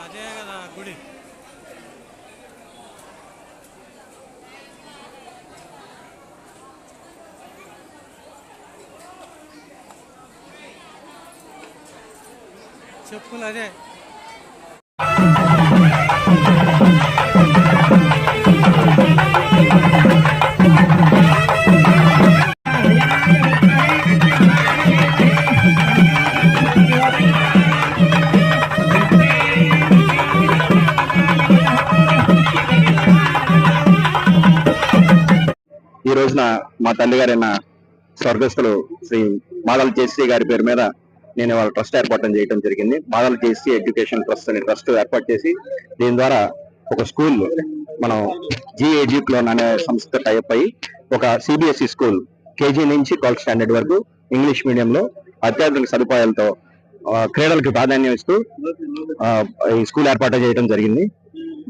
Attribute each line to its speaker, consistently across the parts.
Speaker 1: అదే కదా గుడి. చెప్పుకున్నదే.
Speaker 2: ఈ రోజున మా తల్లి గారైన స్వర్గస్థులు శ్రీ మాదల జయశ్రీ గారి పేరు మీద నేను వాళ్ళ ట్రస్ట్ ఏర్పాటు చేయడం జరిగింది. మాదల జయశ్రీ ఎడ్యుకేషన్ ట్రస్ట్ అనే ట్రస్ట్ ఏర్పాటు చేసి దీని ద్వారా ఒక స్కూల్ మనం జిఏజీప్లోన్ అనే సంస్థ టైప్ అయ్యి ఒక సిబిఎస్ఈ స్కూల్ కేజీ నుంచి 12th స్టాండర్డ్ వరకు ఇంగ్లీష్ మీడియంలో అత్యాధునిక సదుపాయాలతో క్రీడలకు ప్రాధాన్యం ఇస్తూ ఈ స్కూల్ ఏర్పాటు చేయడం జరిగింది.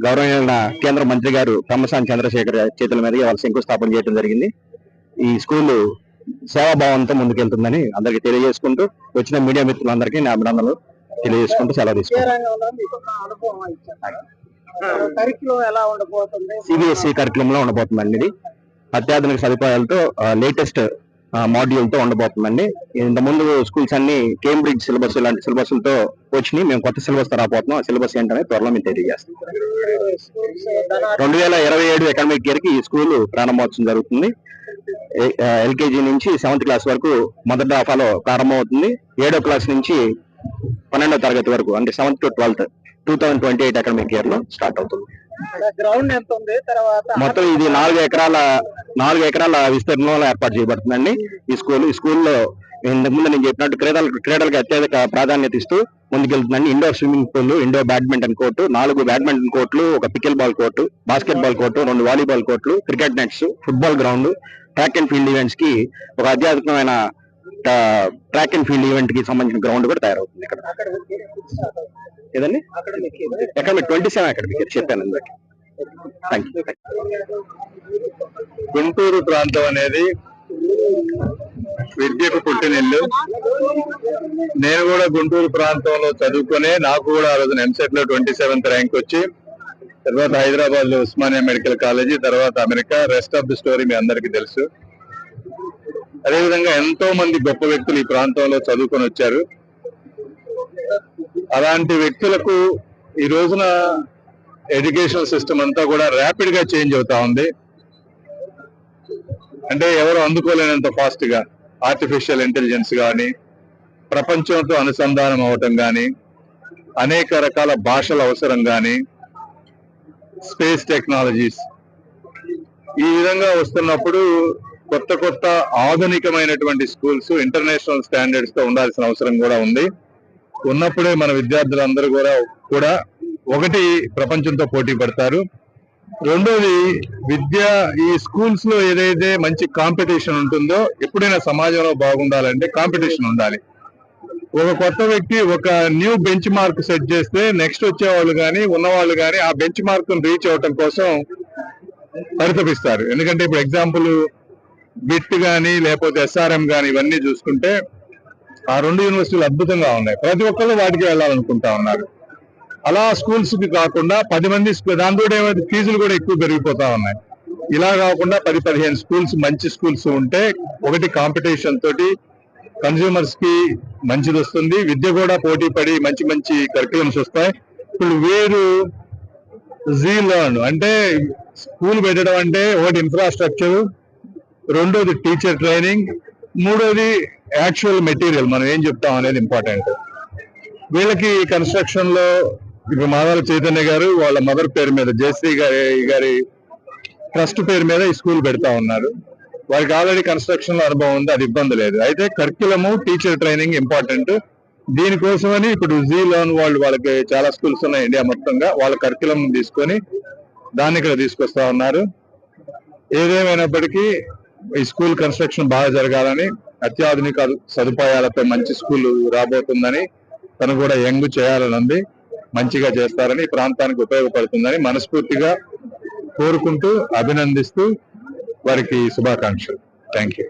Speaker 2: గౌరవనీయ కేంద్ర మంత్రి గారు తమ్మసాని చంద్రశేఖర్ చేతుల మీద వాళ్ళ శంకుస్థాపన చేయడం జరిగింది. ఈ స్కూల్ సేవాభావంతో ముందుకెళ్తుందని అందరికీ తెలియజేసుకుంటూ వచ్చిన మీడియా మిత్రులందరికీ నా అభినందనలు తెలియజేసుకుంటూ సెలవు తీసుకుంటాను. సిబిఎస్ఈ కరికులం లో ఉండబోతుందండి. ఇది అత్యాధునిక సదుపాయాలతో లేటెస్ట్ మాడ్యూల్ తో ఉండబోతుందండి. ఇంత ముందు స్కూల్స్ అన్ని కేంబ్రిడ్జ్ సిలబస్ ఇలాంటి సిలబస్లతో వచ్చినాయి. మేము కొత్త సిలబస్ తో రాబోతున్నాం. ఆ సిలబస్ ఏంటనే త్వరలో మేము తెలియజేస్తాం. 2027 అకాడమిక్ ఇయర్ కి ఈ స్కూల్ ప్రారంభోత్సవం జరుగుతుంది. ఎల్కేజీ నుంచి 7th క్లాస్ వరకు మొదటి దఫాలో ప్రారంభమవుతుంది. 7వ క్లాస్ నుంచి 12వ తరగతి వరకు అంటే 7th to 12th 2028 academic year లో స్టార్ట్ అవుతుంది.
Speaker 3: గ్రౌండ్ ఎంత ఉంది? తర్వాత
Speaker 2: మొత్తం ఇది 4 ఎకరాల విస్తీర్ణంలో ఏర్పాటు చేయబడుతుందండి ఈ స్కూల్లో. ఇంతకుముందు నేను చెప్పినట్టు క్రీడలకు అత్యధిక ప్రాధాన్యత ఇస్తూ ముందుకెళ్తుందండి. Indoor swimming pool, indoor badminton court, 4 badminton కోర్టులు, ఒక pickleball court, basketball court, 2 volleyball కోర్టులు, cricket nets, football ground, track and field events కి ఒక అత్యాధునికమైన ట్రాక్ అండ్ ఫీల్డ్ ఈవెంట్ కి సంబంధించిన గ్రౌండ్ కూడా తయారవుతుంది ఇక్కడ. ఏదండి అకాడమిక్ 27 అకాడమిక్ చెప్పాను అందరికి.
Speaker 4: గుంటూరు ప్రాంతం అనేది విద్యకు పుట్టినిల్లు. నేను కూడా గుంటూరు ప్రాంతంలో చదువుకునే నాకు కూడా ఆ రోజున ఎంసెట్ లో 27th ర్యాంక్ వచ్చి తర్వాత హైదరాబాద్ లో ఉస్మానియా మెడికల్ కాలేజీ, తర్వాత America, rest of the story మీ అందరికీ తెలుసు. అదేవిధంగా ఎంతో మంది గొప్ప వ్యక్తులు ఈ ప్రాంతంలో చదువుకొని వచ్చారు. అలాంటి వ్యక్తులకు ఈ రోజున ఎడ్యుకేషన్ సిస్టమ్ అంతా కూడా ర్యాపిడ్ గా చేంజ్ అవుతా ఉంది. అంటే ఎవరు అందుకోలేనంత ఫాస్ట్ గా ఆర్టిఫిషియల్ ఇంటెలిజెన్స్ కానీ, ప్రపంచంతో అనుసంధానం అవటం కానీ, అనేక రకాల భాషల అవసరం కానీ, స్పేస్ టెక్నాలజీస్ ఈ విధంగా వస్తున్నప్పుడు కొత్త ఆధునికమైనటువంటి స్కూల్స్ ఇంటర్నేషనల్ స్టాండర్డ్స్ తో ఉండాల్సిన అవసరం కూడా ఉంది. ఉన్నప్పుడే మన విద్యార్థులందరూ కూడా ఒకటి ప్రపంచంతో పోటీ పడతారు. రెండోది ఈ స్కూల్స్ లో ఏదైతే మంచి కాంపిటీషన్ ఉంటుందో, ఎప్పుడైనా సమాజంలో బాగుండాలంటే కాంపిటీషన్ ఉండాలి. ఒక కొత్త వ్యక్తి ఒక న్యూ బెంచ్ మార్క్ సెట్ చేస్తే నెక్స్ట్ వచ్చేవాళ్ళు కానీ ఉన్నవాళ్ళు కానీ ఆ బెంచ్ మార్క్ రీచ్ అవటం కోసం పరితపిస్తారు. ఎందుకంటే ఇప్పుడు ఎగ్జాంపుల్ బిట్ కానీ లేకపోతే SRM కానీ ఇవన్నీ చూసుకుంటే ఆ 2 యూనివర్సిటీలు అద్భుతంగా ఉన్నాయి. ప్రతి ఒక్కళ్ళు వాటికి వెళ్ళాలనుకుంటా ఉన్నారు. అలా స్కూల్స్ కి కాకుండా 10 మంది దాంతో ఏమైతే ఫీజులు కూడా ఎక్కువ పెరిగిపోతా ఉన్నాయి. ఇలా కాకుండా 10-15 స్కూల్స్ మంచి స్కూల్స్ ఉంటే ఒకటి కాంపిటీషన్ తోటి కన్స్యూమర్స్ కి మంచిది వస్తుంది. విద్య కూడా పోటీ పడి మంచి కరికులమ్స్ వస్తాయి. ఇప్పుడు వేరు జీలర్న్ అంటే స్కూల్ పెట్టడం అంటే ఒకటి ఇన్ఫ్రాస్ట్రక్చర్, రెండోది టీచర్ ట్రైనింగ్, మూడోది యాక్చువల్ మెటీరియల్ మనం ఏం చెప్తాం అనేది ఇంపార్టెంట్. వీళ్ళకి కన్స్ట్రక్షన్ లో ఇప్పుడు మాదాల చైతన్య గారు వాళ్ళ మదర్ పేరు మీద జయశ్రీ గారి ట్రస్ట్ పేరు మీద ఈ స్కూల్ పెడతా ఉన్నారు. వారికి ఆల్రెడీ కన్స్ట్రక్షన్ లో అనుభవం ఉంది, అది ఇబ్బంది లేదు. అయితే కరిక్యులము, టీచర్ ట్రైనింగ్ ఇంపార్టెంట్. దీనికోసమని ఇప్పుడు జీలోన్ వాళ్ళకి చాలా స్కూల్స్ ఉన్నాయి ఇండియా మొత్తంగా. వాళ్ళ కరిక్యులం తీసుకొని దాన్ని ఇక్కడ తీసుకొస్తా ఉన్నారు. ఏదేమైనప్పటికీ ఈ స్కూల్ కన్స్ట్రక్షన్ బాగా జరగాలని, అత్యాధునిక సదుపాయాలతో మంచి స్కూల్ రాబోతుందని, తను కూడా యంగ్ చేయాలని ఉంది. మంచిగా చేస్తారని, ఈ ప్రాంతానికి ఉపయోగపడుతుందని మనస్ఫూర్తిగా కోరుకుంటూ అభినందిస్తూ వారికి శుభాకాంక్షలు. Thank you.